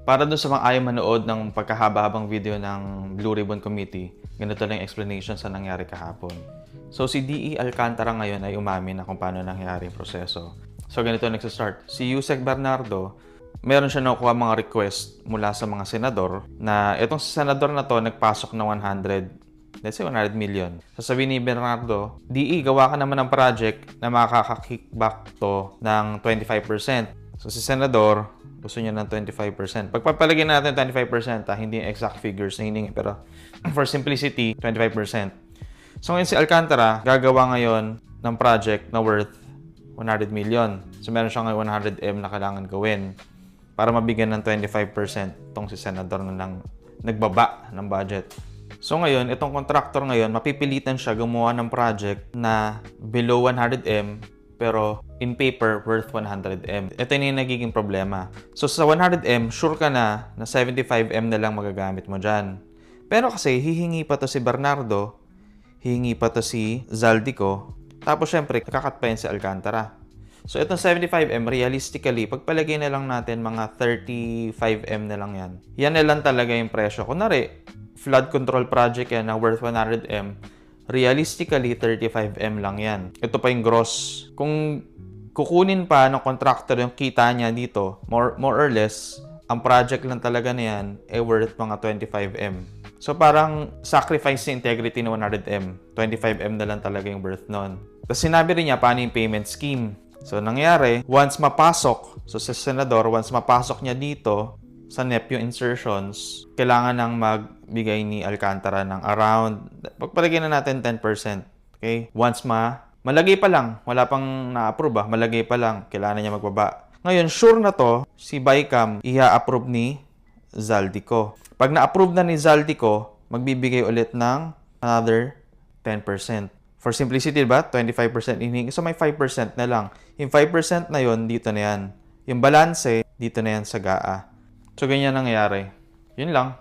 Para dun sa mga ayaw manood ng pagkahaba-habang video ng Blue Ribbon Committee, ganito lang yung explanation sa nangyari kahapon. So si DE Alcantara ngayon ay umamin na kung paano nangyari yung proseso. So ganito nagsastart. Si Yusek Bernardo, meron siya nakukuha mga request mula sa mga senador na itong senador na to nagpasok na 100, let's say 100 million. Sasabihin ni Bernardo, DE, gawa ka naman ng project na makaka-kickback to ng 25%. So si senador, gusto niya ng 25%. Pagpapalagyan natin 25%, hindi exact figures na hiningi, pero for simplicity, 25%. So ngayon si Alcantara, gagawa ngayon ng project na worth 100 million. So meron siya ngayon 100M na kailangan gawin para mabigyan ng 25% tong si senador na lang nagbaba ng budget. So ngayon, itong contractor ngayon, mapipilitan siya gumawa ng project na below 100M pero in paper worth 100M. Ito yung nagiging problema. So sa 100M, sure ka na 75M na lang magagamit mo dyan. Pero kasi hihingi pa to si Bernardo, hihingi pa to si Zaldico, tapos syempre kakat pa yun si Alcantara. So itong 75M, realistically, pagpalagay na lang natin mga 35M na lang yan. Yan na lang talaga yung presyo. Kunwari, flood control project yan na worth 100M, realistically, 35M lang yan. Ito pa yung gross. Kung kukunin pa ng contractor yung kita niya dito, more or less, ang project lang talaga na yan ay worth mga 25M. So parang sacrifice yung integrity ng 100M. 25M na lang talaga yung worth nun. Tapos sinabi rin niya paano yung payment scheme. So nangyari, once mapasok, so sa senador, once mapasok niya dito, sa NEP yung insertions, kailangan nang magbigay ni Alcantara ng around, pagpalagay na natin 10%. Okay? Once malagay pa lang, wala pang na-approve malagay pa lang, kailangan niya magbaba. Ngayon, sure na to, si BICAM i-approve ni Zaldico. Pag na-approve na ni Zaldico, magbibigay ulit ng another 10%. For simplicity, diba? 25% hinihingi. So may 5% na lang. Yung 5% na yon dito na yan. Yung balance, dito na yan sa GAA. So, ganyan nangyayari. Yun lang.